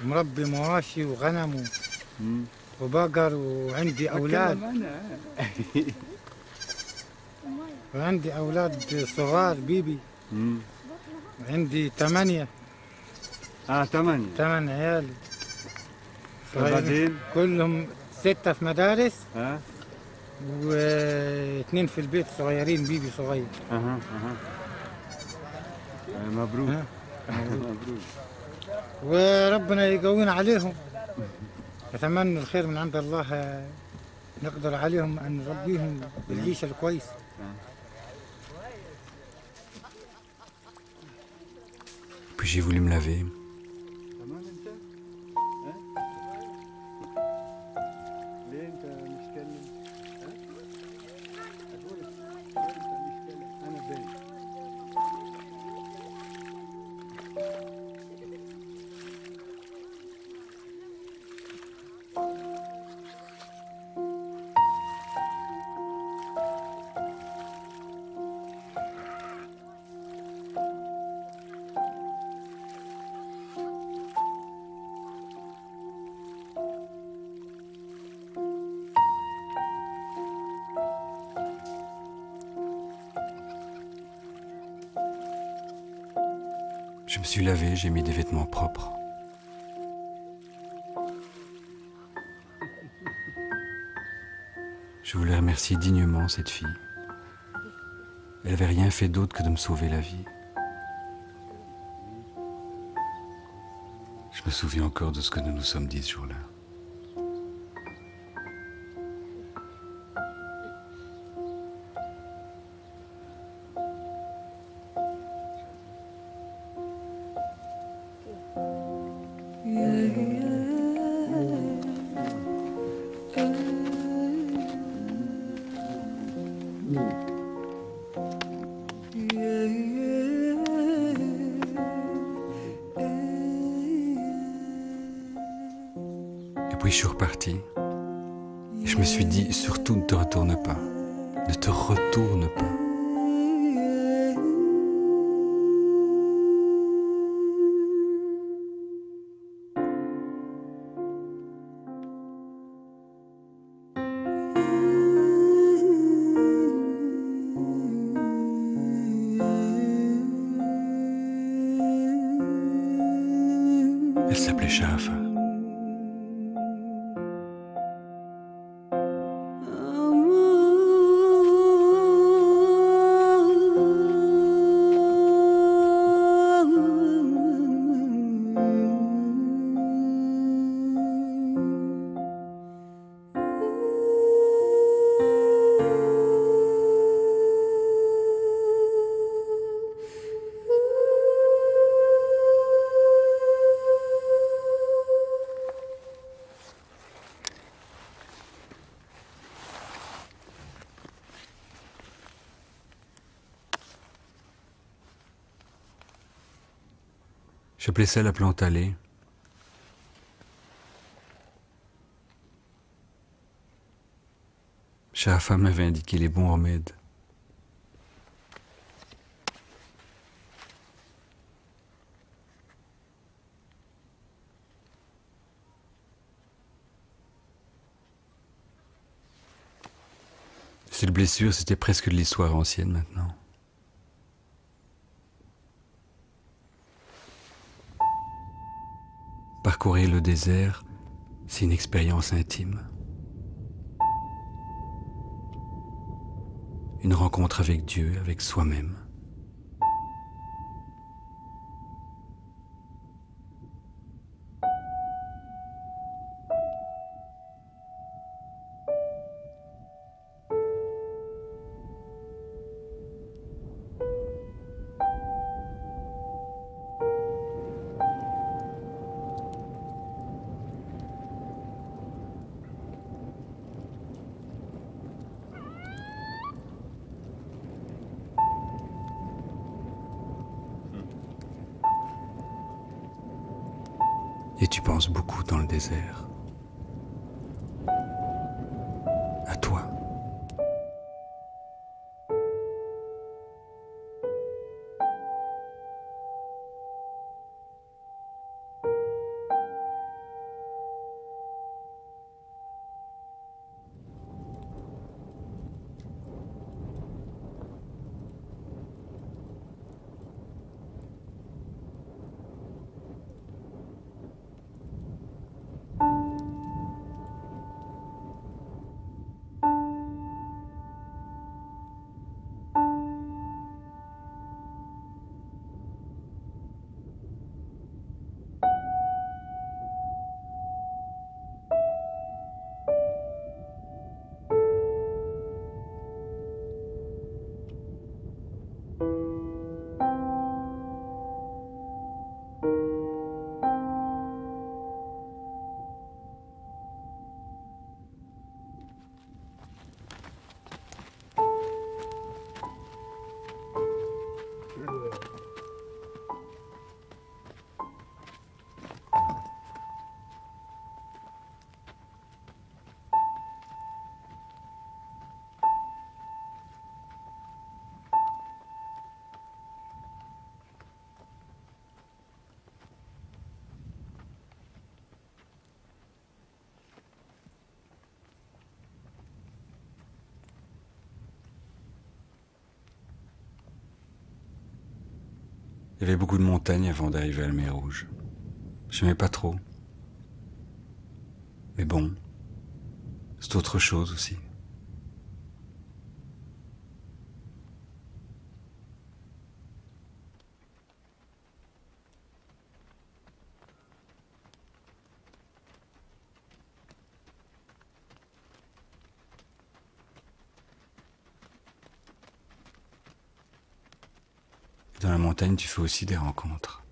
ومربي مواشي وغنم وبقر وعندي أولاد. وعندي أولاد صغار بيبي. وعندي 8. 8 عيال. وبعدين؟ كلهم 6 في مدارس. و2 في البيت صغيرين بيبي صغير. مبروك. مبروك. وربنا يقوينا عليهم. أتمنى الخير من عند الله نقدر عليهم أن نربيهم بالعيشة الكويسة. Puis j'ai voulu me laver. Je me suis lavé, j'ai mis des vêtements propres. Je voulais remercier dignement cette fille. Elle n'avait rien fait d'autre que de me sauver la vie. Je me souviens encore de ce que nous nous sommes dit ce jour-là. Puis je suis reparti et je me suis dit, surtout ne te retourne pas, ne te retourne pas. Elle s'appelait Sharafa. Je plissais la plante allée. Sharafa m'avait indiqué les bons remèdes. Cette blessure, c'était presque de l'histoire ancienne maintenant. Parcourir le désert, c'est une expérience intime. Une rencontre avec Dieu, avec soi-même. tu penses beaucoup dans le désert. À toi. Il y avait beaucoup de montagnes avant d'arriver à la mer Rouge. Je n'aimais pas trop. Mais bon, c'est autre chose aussi. Dans la montagne, tu fais aussi des rencontres.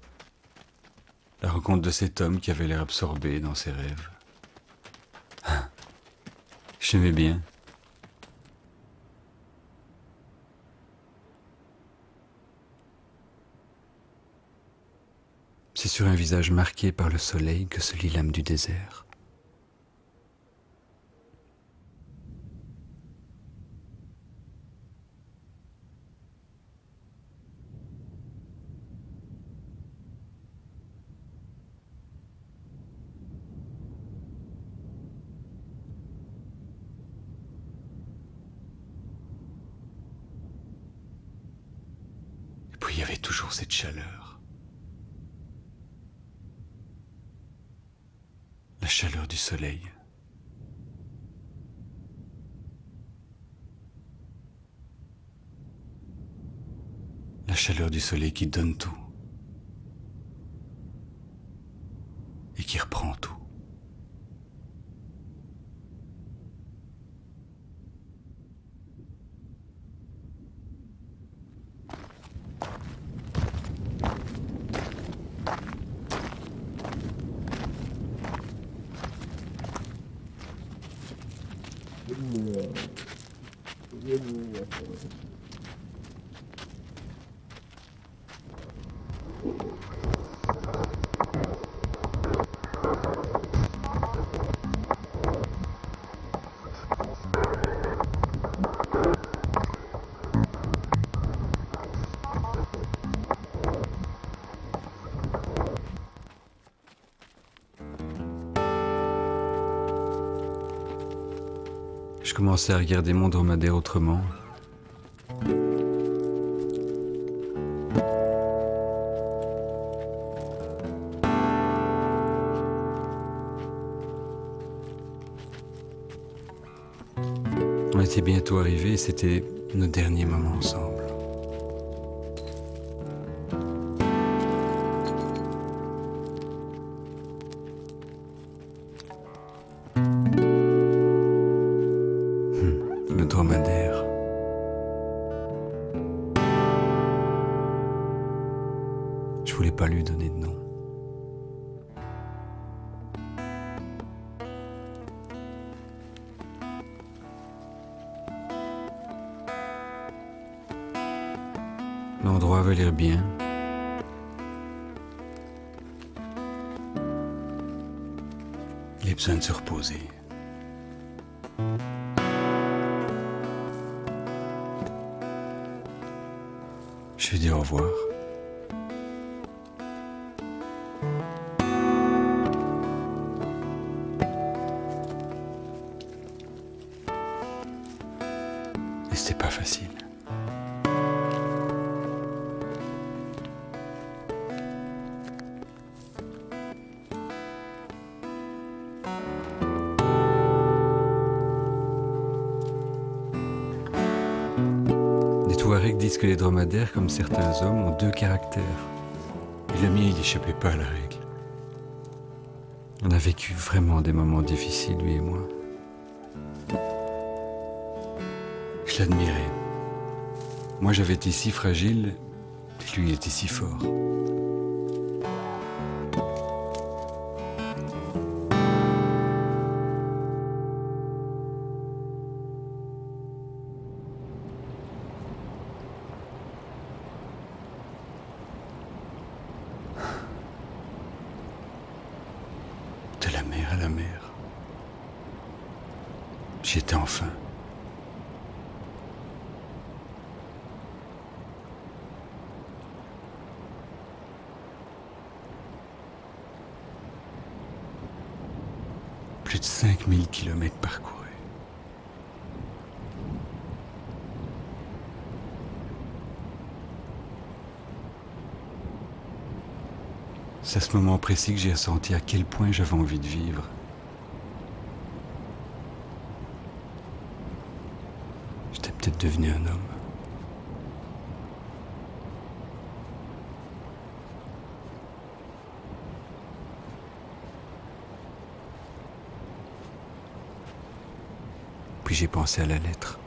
La rencontre de cet homme qui avait l'air absorbé dans ses rêves. J'aimais bien. C'est sur un visage marqué par le soleil que se lit l'âme du désert. Il y avait toujours cette chaleur. La chaleur du soleil. La chaleur du soleil qui donne tout. Et qui reprend tout. Je commençais à regarder mon dromadaire autrement. On était bientôt arrivés et c'était nos derniers moments ensemble. Le dromadaire. Je voulais pas lui donner de nom. L'endroit avait l'air bien. Il a besoin de se reposer. Je lui dis au revoir. Et c'était pas facile. Les Touaregs disent que les dromadaires, comme certains hommes, ont deux caractères. Et le mien, il échappait pas à la règle. On a vécu vraiment des moments difficiles, lui et moi. Je l'admirais. Moi, j'avais été si fragile, et lui, il était si fort. De la mer à la mer. J'y étais enfin. Plus de 5000 kilomètres parcourus. C'est à ce moment précis que j'ai ressenti à quel point j'avais envie de vivre. J'étais peut-être devenu un homme. Puis j'ai pensé à la lettre.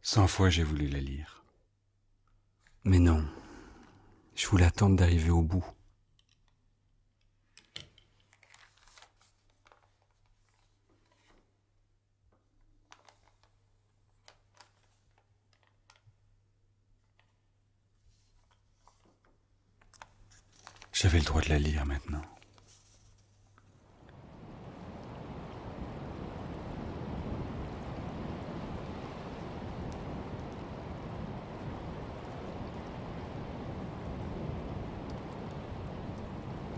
Cent fois j'ai voulu la lire. Mais non, je voulais attendre d'arriver au bout. J'avais le droit de la lire maintenant.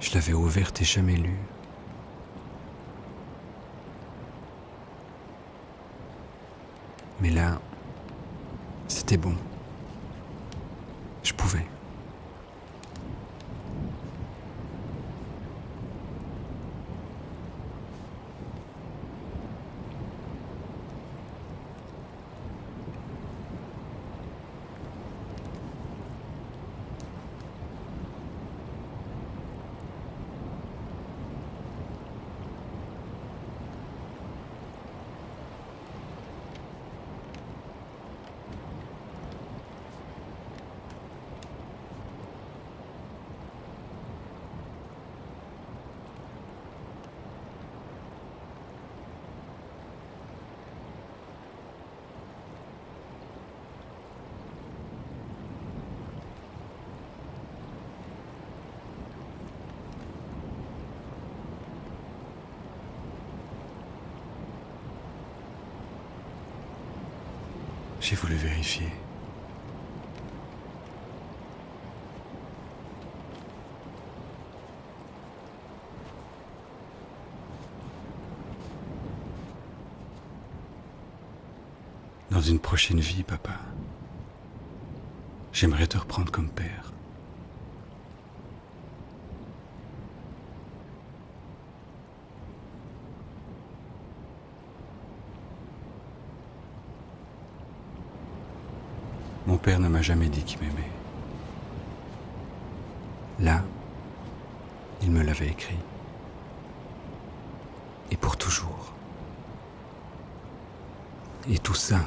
Je l'avais ouverte et jamais lue. Mais là, c'était bon. Je pouvais. J'ai voulu vérifier. Dans une prochaine vie, papa, j'aimerais te reprendre comme père. Mon père ne m'a jamais dit qu'il m'aimait. Là, il me l'avait écrit. Et pour toujours. Et tout ça,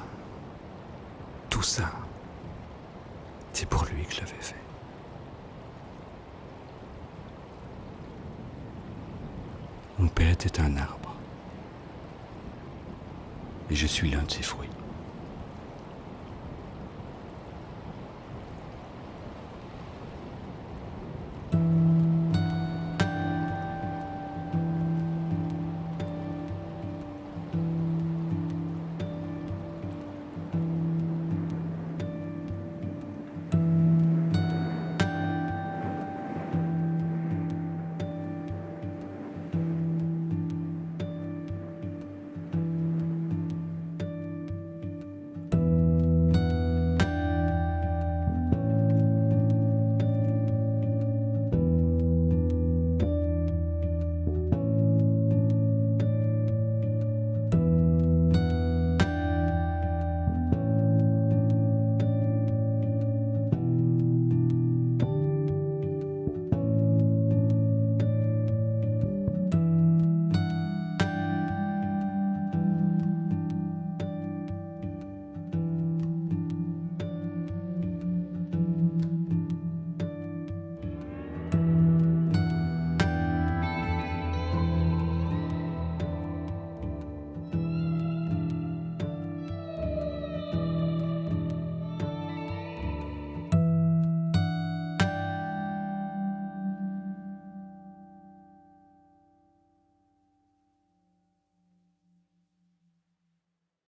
c'est pour lui que je l'avais fait. Mon père était un arbre. Et je suis l'un de ses fruits.